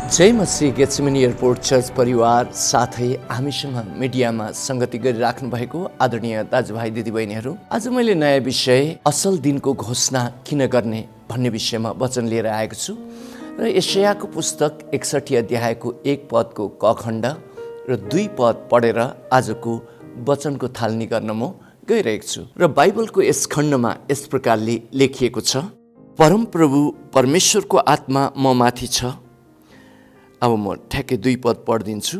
जय मसीह Gethsemane airport church परिवार साथै हामीसँग मिडियामा संगति गरिराख्नु भएको आदरणीय दाजुभाइ दिदीबहिनीहरू, आज मैले नयाँ विषय असल दिनको घोषणा किन गर्ने भन्ने विषयमा वचन लिएर आएको छु र यशायाको पुस्तक 61 अध्यायको 1 पदको क खण्ड र 2 पद पढेर आजको वचनको थालनी गर्न म गइरहेको छु र बाइबलको यस खण्डमा यस प्रकारले लेखिएको छ। परमप्रभु परमेश्वरको आत्मा म माथि छ। अब म ठ्याक्कै 2 पद पढिदिन्छु।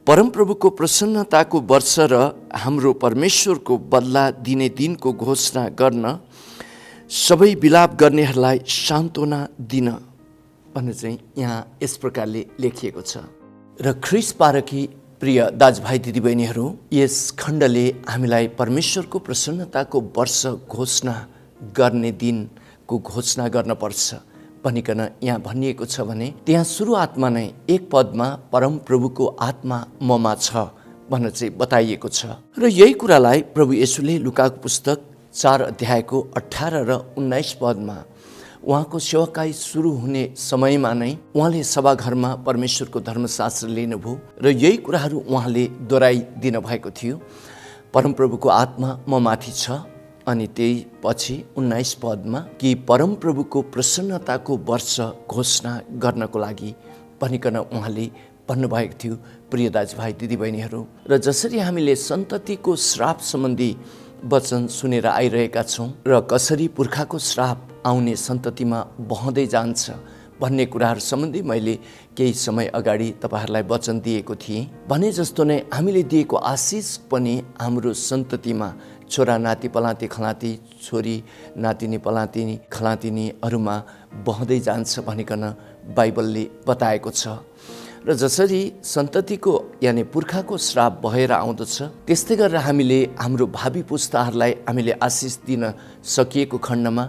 परमप्रभुको प्रसन्नताको वर्ष र हाम्रो परमेश्वरको बदला दिने दिनको घोषणा गर्न, सबै विलाप गर्नेहरूलाई सान्त्वना दिन भन्ने चाहिँ यहाँ यस प्रकारले लेखिएको छ। र ख्रिस्ट पारकी प्रिय दाजुभाइ दिदीबहिनीहरू, यस खण्डले हामीलाई परमेश्वरको प्रसन्नताको वर्ष घोषणा गर्ने दिनको घोषणा गर्नुपर्छ भनिकन यहाँ भनिएको छ भने त्यहाँ सुरुवातमा नै 1 पदमा परमप्रभुको आत्मा ममा छ भनेर चाहिँ बताइएको छ। र यही कुरालाई प्रभु येशूले लुकाको पुस्तक 4 अध्यायको 18 र 19 पदमा उहाँको सेवाकाई सुरु हुने समयमा नै उहाँले सभाघरमा परमेश्वरको धर्मशास्त्र लिनुभयो र यही कुराहरू उहाँले दोहोऱ्याइदिनु भएको थियो। परमप्रभुको आत्मा म माथि छ, अनि त्यही पछि 19 पदमा कि परमप्रभुको प्रसन्नताको वर्ष घोषणा गर्नको लागि भनिकन उहाँले भन्नुभएको थियो। प्रिय दाजुभाइ दिदीबहिनीहरू, र जसरी हामीले सन्ततिको श्राप सम्बन्धी वचन सुनेर आइरहेका छौँ र कसरी पुर्खाको श्राप आउने सन्ततिमा बहँदै जान्छ भन्ने कुराहरू सम्बन्धी मैले केही समय अगाडि तपाईँहरूलाई वचन दिएको थिएँ। भने जस्तो नै हामीले दिएको आशिष पनि हाम्रो सन्ततिमा छोरा नाति पलाती खलाती, छोरी नातिनी पलाती खलातिनीहरूमा बहँदै जान्छ भनिकन बाइबलले बताएको छ। र जसरी सन्ततिको यानि पुर्खाको श्राप भएर आउँदछ, त्यस्तै गरेर हामीले हाम्रो भावी पुस्ताहरूलाई हामीले आशिष दिन सकिएको खण्डमा,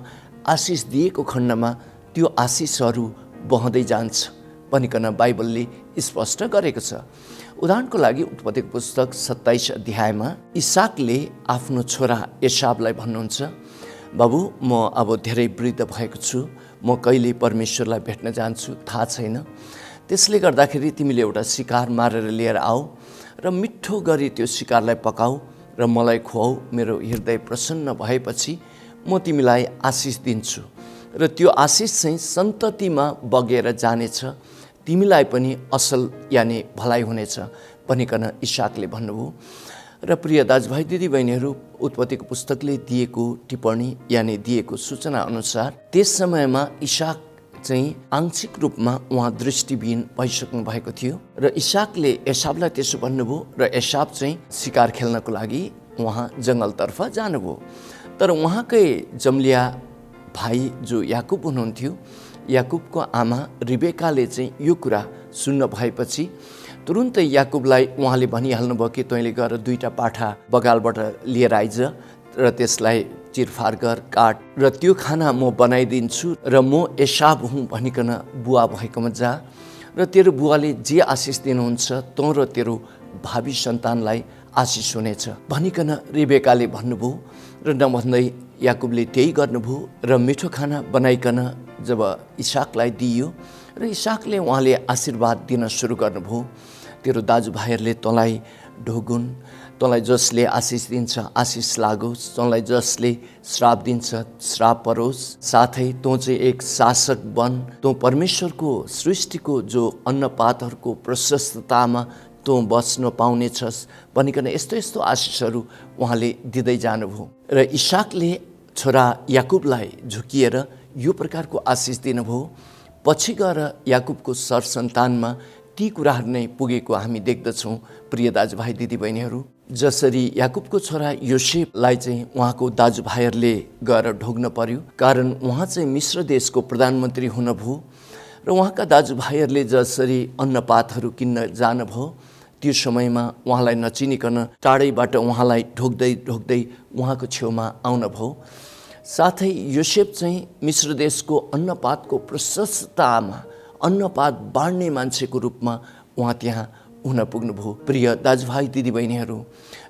आशिष दिएको खण्डमा त्यो आशिषहरू बहँदै जान्छ भनिकन बाइबलले स्पष्ट गरेको छ। उदाहरणको लागि उत्पत्तिको पुस्तक 27 अध्यायमा इसाकले आफ्नो छोरा एसावलाई भन्नुहुन्छ, बाबु म अब धेरै वृद्ध भएको छु, म कहिले परमेश्वरलाई भेट्न जान्छु थाहा छैन, त्यसले गर्दाखेरि तिमीले एउटा शिकार मारेर लिएर आऊ र मिठो गरी त्यो शिकारलाई पकाऊ र मलाई खुवाऊ। मेरो हृदय प्रसन्न भएपछि म तिमीलाई आशिष दिन्छु र त्यो आशिष चाहिँ सन्ततिमा बगेर जानेछ, तिमीलाई पनि असल यानि भलाइ हुनेछ भनिकन इसाकले भन्नुभयो। र प्रिय दाजुभाइ दिदीबहिनीहरू, उत्पत्तिको पुस्तकले दिएको टिप्पणी यानि दिएको सूचना अनुसार त्यस समयमा इसाक चाहिँ आंशिक रूपमा उहाँ दृष्टिविहीन भइसक्नु भएको थियो र इसाकले एसावलाई त्यसो भन्नुभयो र एसाव चाहिँ शिकार खेल्नको लागि उहाँ जङ्गलतर्फ जानुभयो। तर उहाँकै जम्लिया भाइ जो याकुब हुनुहुन्थ्यो, याकुबको आमा रिबेकाले चाहिँ यो कुरा सुन्न भएपछि तुरुन्तै याकुबलाई उहाँले भनिहाल्नुभयो कि तैँले गएर 2टा पाठा बगालबाट लिएर आइज र त्यसलाई चिरफार गर, काट र त्यो खाना म बनाइदिन्छु र म एसाव हुँ भनिकन बुवा भएकोमा जा र तेरो बुवाले जे आशिष दिनुहुन्छ तँ र तेरो भावी सन्तानलाई आशिष हुनेछ भनिकन रिबेकाले भन्नुभयो। र नभन्दै याकुबले त्यही गर्नुभयो र मिठो खाना बनाइकन जब इसाकलाई दिइयो र इसाकले उहाँले आशीर्वाद दिन सुरु गर्नुभयो, तेरो दाजुभाइहरूले तँलाई ढोगुन्, तँलाई जसले आशिष दिन्छ आशिष लागोस्, तँलाई जसले श्राप दिन्छ श्राप परोस्, साथै तँ चाहिँ एक शासक बन, तँ परमेश्वरको सृष्टिको जो अन्नपातहरूको प्रशस्ततामा तँ बस्न पाउनेछस् भनिकन यस्तो यस्तो आशिषहरू उहाँले दिँदै जानुभयो। र इसाकले छोरा याकुबलाई झुकिएर यो प्रकारको आशिष दिनुभयो। पछि गएर याकुबको सरसन्तानमा ती कुराहरू नै पुगेको हामी देख्दछौँ। प्रिय दाजुभाइ दिदीबहिनीहरू, जसरी याकुबको छोरा योसेफलाई चाहिँ उहाँको दाजुभाइहरूले गएर ढोग्न पर्यो, कारण उहाँ चाहिँ मिश्र देशको प्रधानमन्त्री हुनुभयो र उहाँका दाजुभाइहरूले जसरी अन्नपातहरू किन्न जानुभयो, त्यो समयमा उहाँलाई नचिनिकन टाढैबाट उहाँलाई ढोग्दै ढोग्दै उहाँको छेउमा आउनुभयो। साथै योसेफ चाहिँ मिश्र देशको अन्नपातको प्रशस्ततामा अन्नपात बाँड्ने मान्छेको रूपमा उहाँ त्यहाँ हुन पुग्नुभयो। प्रिय दाजुभाइ दिदीबहिनीहरू,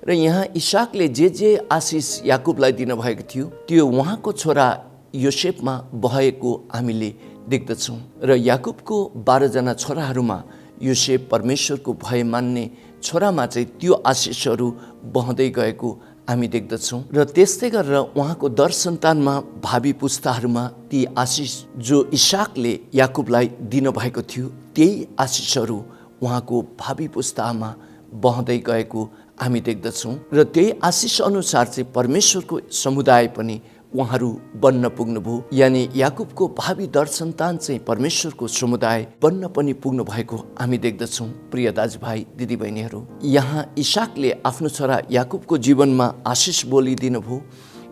र यहाँ इसाकले जे आशिष याकुबलाई दिनुभएको थियो त्यो उहाँको छोरा योसेफमा बहेको हामीले देख्दछौँ र याकुबको 12 जना छोराहरूमा योसेफ परमेश्वरको भय मान्ने छोरामा चाहिँ त्यो आशिषहरू बहँदै गएको हामी देख्दछौँ र त्यस्तै गरेर उहाँको दर सन्तानमा भावी पुस्ताहरूमा ती आशिष जो इसाकले याकुबलाई दिनुभएको थियो त्यही आशिषहरू उहाँको भावी पुस्तामा बहँदै गएको हामी देख्दछौँ र त्यही आशिष अनुसार चाहिँ परमेश्वरको समुदाय पनि उहाँहरू बन्न पुग्नुभयो। यानि याकुबको भावी दर सन्तान चाहिँ परमेश्वरको समुदाय बन्न पनि पुग्नु भएको हामी देख्दछौँ। प्रिय दाजुभाइ दिदीबहिनीहरू, यहाँ इसाकले आफ्नो छोरा याकुबको जीवनमा आशिष बोलिदिनु भयो,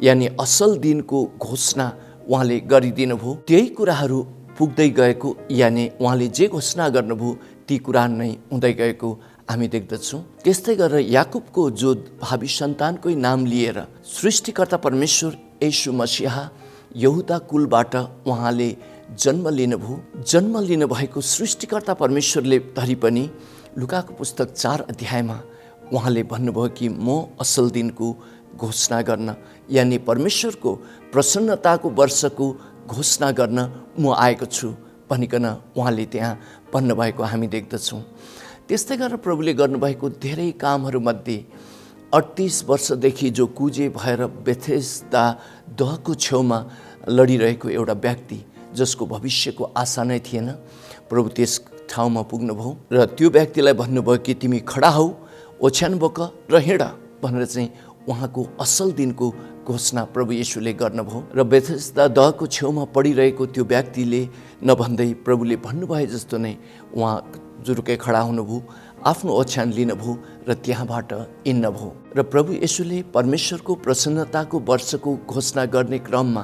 यानि असल दिनको घोषणा उहाँले गरिदिनु भयो। त्यही कुराहरू पुग्दै गएको, यानि उहाँले जे घोषणा गर्नुभयो ती कुरा नै हुँदै गएको हामी देख्दछौँ। त्यस्तै गरेर याकुबको जो भावी सन्तानकै नाम लिएर सृष्टिकर्ता परमेश्वर येशू मसीह यहुदा कुलबाट उहाँले जन्म लिनुभयो। जन्म लिनुभएको सृष्टिकर्ता परमेश्वरले धरि पनि लुकाको पुस्तक 4 अध्यायमा उहाँले भन्नुभयो कि म असल दिनको घोषणा गर्न, यानि परमेश्वरको प्रसन्नताको वर्षको घोषणा गर्न म आएको छु भनिकन उहाँले त्यहाँ भन्नुभएको हामी देख्दछौँ। त्यस्तै गरेर प्रभुले गर्नुभएको धेरै कामहरूमध्ये 38 वर्षदेखि जो कुजे भएर बेथेस्दा दहको छेउमा लडिरहेको एउटा व्यक्ति जसको भविष्यको आशा नै थिएन, प्रभु त्यस ठाउँमा पुग्नुभयो र त्यो व्यक्तिलाई भन्नुभयो कि तिमी खडा हौ, ओछ्यान बोक र हिँड भनेर चाहिँ उहाँको असल दिनको घोषणा प्रभु येशूले गर्नुभयो। र बेथेस्दा दहको छेउमा पडिरहेको त्यो व्यक्तिले नभन्दै प्रभुले भन्नुभए जस्तो नै उहाँ जुरुकै खडा हुनुभयो, आफ्नो ओछ्यान लिनुभयो र त्यहाँबाट हिँड्नुभयो। र प्रभु येशूले परमेश्वरको प्रसन्नताको वर्षको घोषणा गर्ने क्रममा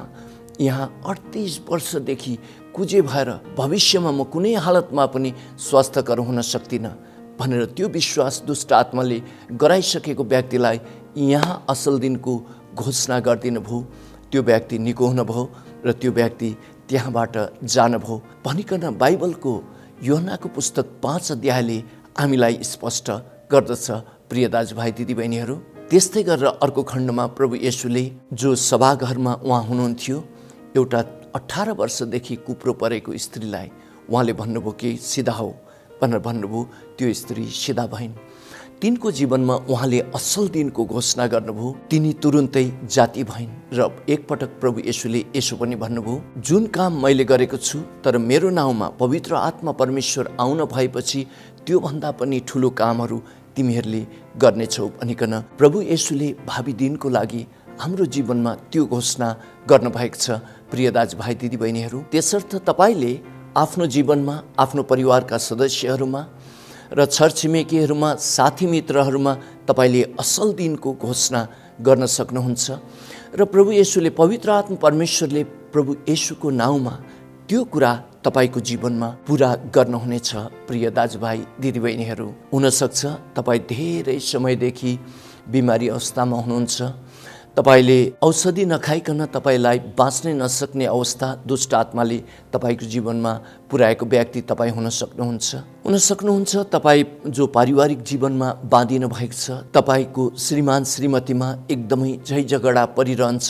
यहाँ 38 वर्षदेखि कुजे भएर भविष्यमा म कुनै हालतमा पनि स्वास्थ्यकर हुन सक्दिनँ भनेर त्यो विश्वास दुष्ट आत्माले गराइसकेको व्यक्तिलाई यहाँ असल दिनको घोषणा गरिदिनु भयो। त्यो व्यक्ति निको हुनुभयो र त्यो व्यक्ति त्यहाँबाट जानुभयो भनिकन बाइबलको यूहन्नाको पुस्तक 5 अध्यायले हामीलाई स्पष्ट गर्दछ। प्रिय दाजुभाइ दिदीबहिनीहरू, त्यस्तै गरेर अर्को खण्डमा प्रभु येशूले जो सभाघरमा उहाँ हुनुहुन्थ्यो, एउटा 18 वर्षदेखि कुप्रो परेको स्त्रीलाई उहाँले भन्नुभयो कि सिधा हो भनेर भन्नुभयो। त्यो स्त्री सिधा भइन्। तिनको जीवनमा उहाँले असल दिनको घोषणा गर्नुभयो। तिनी तुरुन्तै जाति भइन् र एकपटक प्रभु येशूले यसो पनि भन्नुभयो, जुन काम मैले गरेको छु तर मेरो नाउँमा पवित्र आत्मा परमेश्वर आउन भएपछि त्योभन्दा पनि ठुलो कामहरू तिमीहरूले गर्नेछौ भनिकन प्रभु येशूले भावी दिनको लागि हाम्रो जीवनमा त्यो घोषणा गर्नुभएको छ। प्रिय दाजुभाइ दिदीबहिनीहरू, त्यसर्थ तपाईँले आफ्नो जीवनमा, आफ्नो परिवारका सदस्यहरूमा र छरछिमेकीहरूमा, साथी मित्रहरूमा तपाईँले असल दिनको घोषणा गर्न सक्नुहुन्छ र प्रभु येशूले पवित्र आत्मा परमेश्वरले प्रभु येशूको नाउँमा त्यो कुरा तपाईँको जीवनमा पुरा गर्नुहुनेछ। प्रिय दाजुभाइ दिदीबहिनीहरू, हुनसक्छ तपाईँ धेरै समयदेखि बिमारी अवस्थामा हुनुहुन्छ, तपाईँले औषधि नखाइकन तपाईँलाई बाँच्नै नसक्ने अवस्था दुष्ट आत्माले तपाईँको जीवनमा पुर्याएको व्यक्ति तपाईँ हुन सक्नुहुन्छ। तपाईँ जो पारिवारिक जीवनमा बाँधिनु भएको छ, तपाईँको श्रीमान श्रीमतीमा एकदमै झैझगडा परिरहन्छ।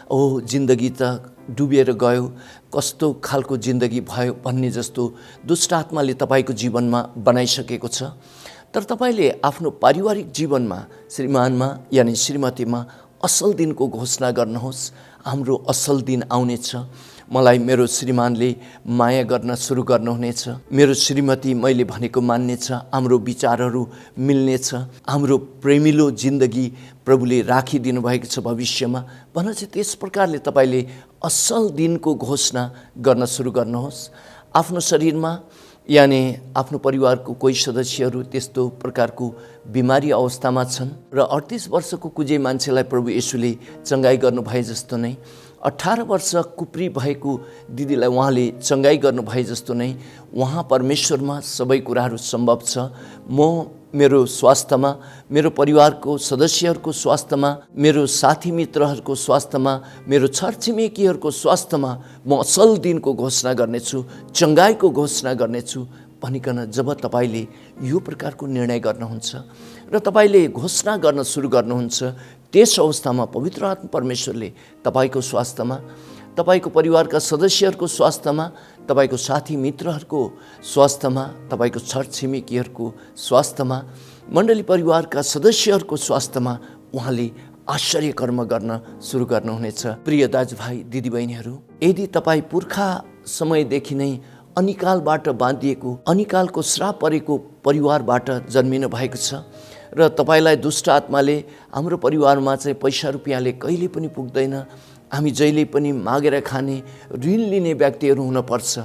ओ जिन्दगी त डुबेर गयो, कस्तो खालको जिन्दगी भयो भन्ने जस्तो दुष्ट आत्माले तपाईँको जीवनमा बनाइसकेको छ। तर तपाईँले आफ्नो पारिवारिक जीवनमा श्रीमानमा यानि श्रीमतीमा असल दिनको घोषणा गर्नुहोस्। हाम्रो असल दिन आउनेछ, मलाई मेरो श्रीमानले माया गर्न सुरु गर्नुहुनेछ, मेरो श्रीमती मैले भनेको मान्नेछ, हाम्रो विचारहरू मिल्नेछ, हाम्रो प्रेमिलो जिन्दगी प्रभुले राखिदिनु भएको छ भविष्यमा भनेर चाहिँ त्यस प्रकारले तपाईँले असल दिनको घोषणा गर्न सुरु गर्नुहोस्। आफ्नो शरीरमा यानि आफ्नो परिवारको कोही सदस्यहरू त्यस्तो प्रकारको बिमारी अवस्थामा छन् र 38 वर्षको कुजे मान्छेलाई प्रभु येशूले चङ्गाई गर्नुभए जस्तो नै 18 वर्ष कुप्री भएको दिदीलाई उहाँले चङ्गाई गर्नुभए जस्तो नै उहाँ परमेश्वरमा सबै कुराहरू सम्भव छ। म मेरो स्वास्थ्यमा, मेरो परिवारको सदस्यहरूको स्वास्थ्यमा, मेरो साथी मित्रहरूको स्वास्थ्यमा, मेरो छरछिमेकीहरूको स्वास्थ्यमा म असल दिनको घोषणा गर्नेछु, चङ्गाईको घोषणा गर्नेछु भनिकन जब तपाईँले यो प्रकारको निर्णय गर्नुहुन्छ र तपाईँले घोषणा गर्न सुरु गर्नुहुन्छ, त्यस अवस्थामा पवित्र आत्मा परमेश्वरले तपाईँको स्वास्थ्यमा, तपाईँको परिवारका सदस्यहरूको स्वास्थ्यमा, तपाईँको साथी मित्रहरूको स्वास्थ्यमा, तपाईँको छर छिमेकीहरूको स्वास्थ्यमा, मण्डली परिवारका सदस्यहरूको स्वास्थ्यमा उहाँले आश्चर्य कर्म गर्न सुरु गर्नुहुनेछ। प्रिय दाजुभाइ दिदीबहिनीहरू, यदि तपाईँ पुर्खा समयदेखि नै अनिकालबाट बाँधिएको, अनिकालको श्राप परेको परिवारबाट जन्मिनु भएको छ र तपाईँलाई दुष्ट आत्माले हाम्रो परिवारमा चाहिँ पैसा रुपियाँले कहिले पनि पुग्दैन, हामी जहिले पनि मागेर खाने, ऋण लिने व्यक्तिहरू हुनपर्छ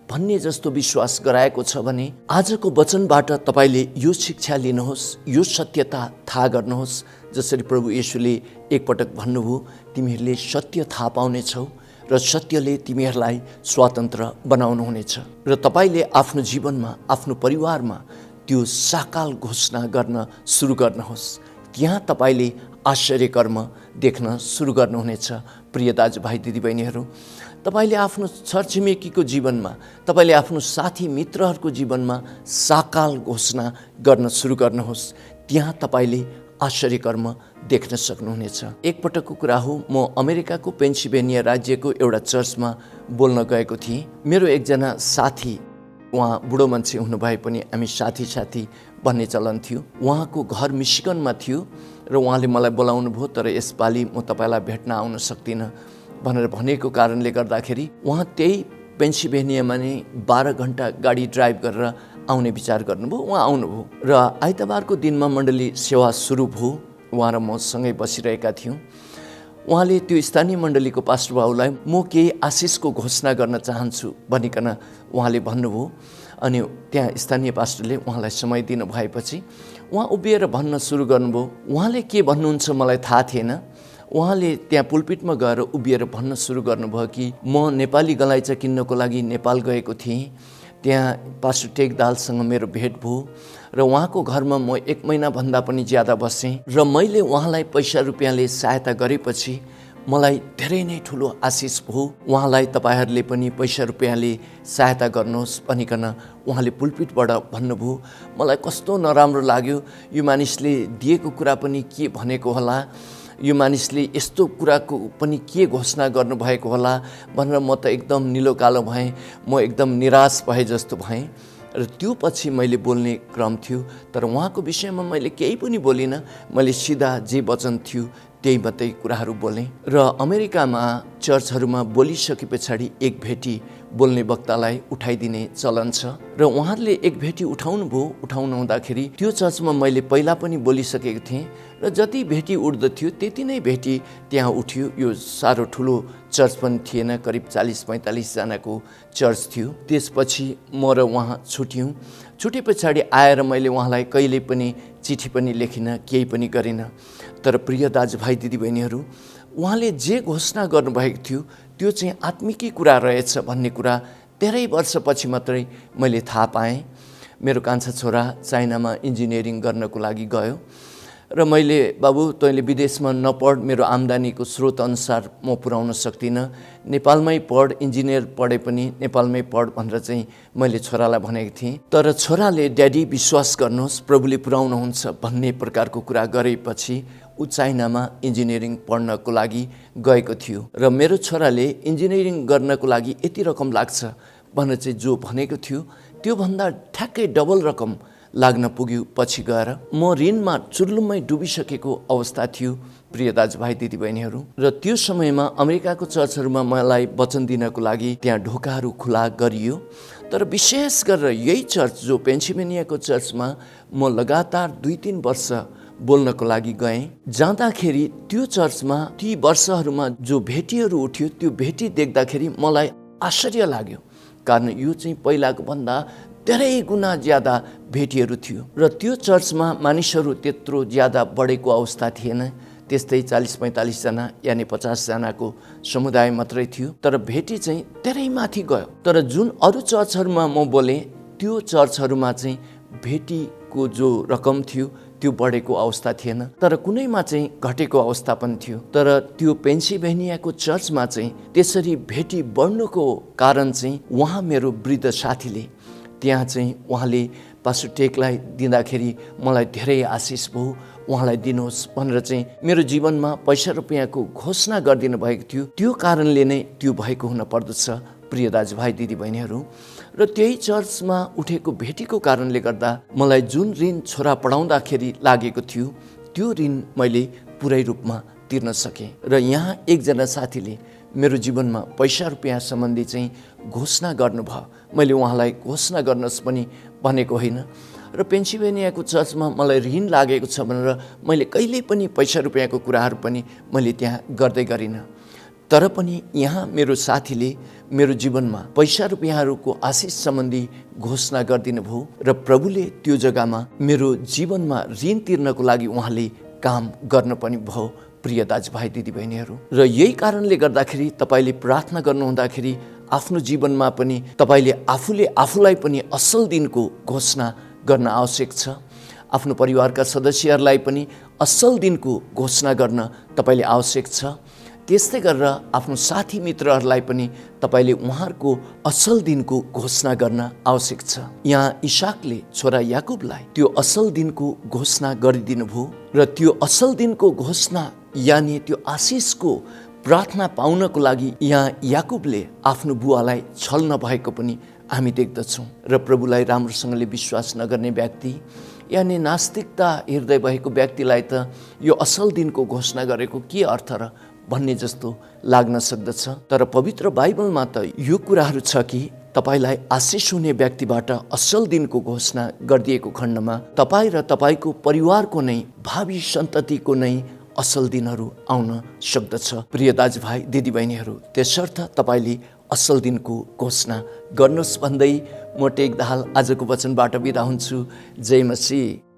भन्ने जस्तो विश्वास गराएको छ भने आजको वचनबाट तपाईँले यो शिक्षा लिनुहोस्, यो सत्यता थाहा गर्नुहोस्। जसरी प्रभु येशूले एकपटक भन्नुभयो, तिमीहरूले सत्य थाहा पाउनेछौ र सत्यले तिमीहरूलाई स्वतन्त्र बनाउनुहुनेछ। र तपाईँले आफ्नो जीवनमा, आफ्नो परिवारमा त्यो साकाल घोषणा गर्न सुरु गर्नुहोस्। त्यहाँ तपाईँले आश्चर्य कर्म देख्न सुरु गर्नुहुनेछ। प्रिय दाजुभाइ दिदीबहिनीहरू, तपाईँले आफ्नो छरछिमेकीको जीवनमा, तपाईँले आफ्नो साथी मित्रहरूको जीवनमा साकाल घोषणा गर्न सुरु गर्नुहोस्। त्यहाँ तपाईँले आश्चर्य कर्म देख्न सक्नुहुनेछ। एकपटकको कुरा हो, म अमेरिकाको पेन्सिल्भेनिया राज्यको एउटा चर्चमा बोल्न गएको थिएँ। मेरो एकजना साथी, उहाँ बुढो मान्छे हुनुभए पनि हामी साथी भन्ने चलन थियो। उहाँको घर मिशिगनमा थियो र उहाँले मलाई बोलाउनु भयो, तर यसपालि म तपाईँलाई भेट्न आउन सक्दिनँ भनेर भनेको कारणले गर्दाखेरि उहाँ त्यही पेन्सिल्भेनियामा नै 12 घन्टा गाडी ड्राइभ गरेर आउने विचार गर्नुभयो। उहाँ आउनुभयो र आइतबारको दिनमा मण्डली सेवा सुरु भयो। उहाँ र म सँगै बसिरहेका थियौँ। उहाँले त्यो स्थानीय मण्डलीको पास्टर बाबुलाई म केही आशिषको घोषणा गर्न चाहन्छु भनिकन उहाँले भन्नुभयो। अनि त्यहाँ स्थानीय पास्टरले उहाँलाई समय दिनु भएपछि उहाँ उभिएर भन्न सुरु गर्नुभयो। उहाँले के भन्नुहुन्छ मलाई थाहा थिएन। उहाँले त्यहाँ पुलपिटमा गएर उभिएर भन्न सुरु गर्नुभयो कि म नेपाली गलैँचा किन्नको लागि नेपाल गएको थिएँ। त्यहाँ पास्टर टेकदालसँग मेरो भेट भयो र उहाँको घरमा म 1 महिनाभन्दा पनि ज्यादा बसेँ र मैले उहाँलाई पैसा रुपियाँले सहायता गरेपछि मलाई धेरै नै ठुलो आशिष भयो। उहाँलाई तपाईँहरूले पनि पैसा रुपियाँले सहायता गर्नुहोस् भनिकन उहाँले पुलपिटबाट भन्नुभयो। मलाई कस्तो नराम्रो लाग्यो, यो मानिसले दिएको कुरा पनि के भनेको होला, यो मानिसले यस्तो कुराको पनि के घोषणा गर्नुभएको होला भनेर म त एकदम निलो कालो भएँ। म एकदम निराश भए जस्तो भएँ र त्यो पछि मैले बोल्ने क्रम थियो, तर उहाँको विषयमा मैले केही पनि बोलिनँ। मैले सिधा जे वचन थियो त्यही मात्रै कुराहरू बोलेँ। र अमेरिकामा चर्चहरूमा बोलिसके पछाडि एक भेटी बोल्ने वक्तालाई उठाइदिने चलन छ र उहाँहरूले एक भेटी उठाउनु हुँदाखेरि त्यो चर्चमा मैले पहिला पनि बोलिसकेको थिएँ र जति भेटी उठ्दथ्यो त्यति नै भेटी त्यहाँ उठ्यो। यो साह्रो ठुलो चर्च पनि थिएन, करिब 40-45 जनाको चर्च थियो। त्यसपछि म र उहाँ छुटे पछाडि आएर मैले उहाँलाई कहिले पनि चिठी पनि लेखिनँ, केही पनि गरिनँ। तर प्रिय दाजुभाइ दिदीबहिनीहरू, उहाँले जे घोषणा गर्नुभएको थियो त्यो चाहिँ आत्मिकै कुरा रहेछ भन्ने कुरा धेरै वर्षपछि मात्रै मैले थाहा पाएँ। मेरो कान्छा छोरा चाइनामा इन्जिनियरिङ गर्नको लागि गयो र मैले, बाबु तैँले विदेशमा नपढ, मेरो आम्दानीको स्रोत अनुसार म पुर्याउन सक्दिनँ, नेपालमै पढ, इन्जिनियर पढे पनि नेपालमै पढ भनेर चाहिँ मैले छोरालाई भनेको थिएँ। तर छोराले ड्याडी विश्वास गर्नुहोस् प्रभुले पुर्याउनुहुन्छ भन्ने प्रकारको कुरा गरेपछि ऊ चाइनामा इन्जिनियरिङ पढ्नको लागि गएको थियो र मेरो छोराले इन्जिनियरिङ गर्नको लागि यति रकम लाग्छ भनेर चाहिँ जो भनेको थियो त्योभन्दा ठ्याक्कै डबल रकम लाग्न पुग्यो। पछि गएर म ऋणमा चुर्लुम्मै डुबिसकेको अवस्था थियो। प्रिय दाजुभाइ दिदीबहिनीहरू, र त्यो समयमा अमेरिकाको चर्चहरूमा मलाई वचन दिनको लागि त्यहाँ ढोकाहरू खुला गरियो। तर विशेष गरेर यही चर्च जो पेन्सिल्भेनियाको चर्चमा म लगातार 2-3 वर्ष बोल्नको लागि गएँ। जाँदाखेरि त्यो चर्चमा ती वर्षहरूमा जो भेटीहरू उठ्यो त्यो भेटी देख्दाखेरि मलाई आश्चर्य लाग्यो, कारण यो चाहिँ पहिलाको भन्दा धेरै गुणा ज्यादा भेटीहरू थियो र त्यो चर्चमा मानिसहरू त्यत्रो ज्यादा बढेको अवस्था थिएन। त्यस्तै 40-45 जना यानि 50 जनाको समुदाय मात्रै थियो, तर भेटी चाहिँ धेरै माथि गयो। तर जुन अरू चर्चहरूमा म बोलेँ त्यो चर्चहरूमा चाहिँ भेटीको जो रकम थियो त्यो बढेको अवस्था थिएन, तर कुनैमा चाहिँ घटेको अवस्था पनि थियो। तर त्यो पेन्सिल्भेनियाको चर्चमा चाहिँ त्यसरी भेटी बढ्नुको कारण चाहिँ उहाँ मेरो वृद्ध साथीले त्यहाँ चाहिँ उहाँले पास्टर टेकलाई दिँदाखेरि मलाई धेरै आशिष भयो, उहाँलाई दिनुहोस् भनेर चाहिँ मेरो जीवनमा पैसा रुपियाँको घोषणा गरिदिनु भएको थियो। त्यो कारणले नै त्यो भएको हुन पर्दछ प्रिय दाजुभाइ दिदीबहिनीहरू। र त्यही चर्चमा उठेको भेटीको कारणले गर्दा मलाई जुन ऋण छोरा पढाउँदाखेरि लागेको थियो त्यो ऋण मैले पुरै रूपमा तिर्न सकेँ। र यहाँ एकजना साथीले मेरो जीवनमा पैसा रुपियाँ सम्बन्धी चाहिँ घोषणा गर्नुभयो। मैले उहाँलाई घोषणा गर्नुहोस् पनि भनेको होइन। र पेन्सिल्भेनियाको चर्चमा मलाई ऋण लागेको छ भनेर मैले कहिल्यै पनि पैसा रुपियाँको कुराहरू पनि मैले त्यहाँ गर्दै गरिनँ। तर पनि यहाँ मेरो साथीले मेरो जीवनमा पैसा रुपियाँहरूको आशिष सम्बन्धी घोषणा गरिदिनु भयो र प्रभुले त्यो जग्गामा मेरो जीवनमा ऋण तिर्नको लागि उहाँले काम गर्न पनि भयो प्रिय दाजुभाइ दिदीबहिनीहरू। र यही कारणले गर्दाखेरि तपाईँले प्रार्थना गर्नुहुँदाखेरि आफ्नो जीवनमा पनि तपाईँले आफूले आफूलाई पनि असल दिनको घोषणा गर्न आवश्यक छ। आफ्नो परिवारका सदस्यहरूलाई पनि असल दिनको घोषणा गर्न तपाईँले आवश्यक छ। त्यस्तै गरेर आफ्नो साथी मित्रहरूलाई पनि तपाईँले उहाँहरूको असल दिनको घोषणा गर्न आवश्यक छ। यहाँ इसाकले छोरा याकुबलाई त्यो असल दिनको घोषणा गरिदिनु भयो र त्यो असल दिनको घोषणा यानि त्यो आशिषको प्रार्थना पाउनको लागि यहाँ याकुबले आफ्नो बुवालाई छल्न भएको पनि हामी देख्दछौँ। र प्रभुलाई राम्रोसँगले विश्वास नगर्ने व्यक्ति यानि नास्तिकता हृदय भएको व्यक्तिलाई त यो असल दिनको घोषणा गरेको के अर्थ र भन्ने जस्तो लाग्न सक्दछ। तर पवित्र बाइबलमा त यो कुराहरू छ कि तपाईँलाई आशिष हुने व्यक्तिबाट असल दिनको घोषणा गरिदिएको खण्डमा तपाईँ र तपाईँको परिवारको नै भावी सन्ततिको नै असल दिनहरू आउन सक्दछ। प्रिय दाजुभाइ दिदीबहिनीहरू, त्यसर्थ तपाईँले असल दिनको घोषणा गर्नुहोस् भन्दै म टेक दाहाल आजको वचनबाट बिदा हुन्छु। जय मसीह।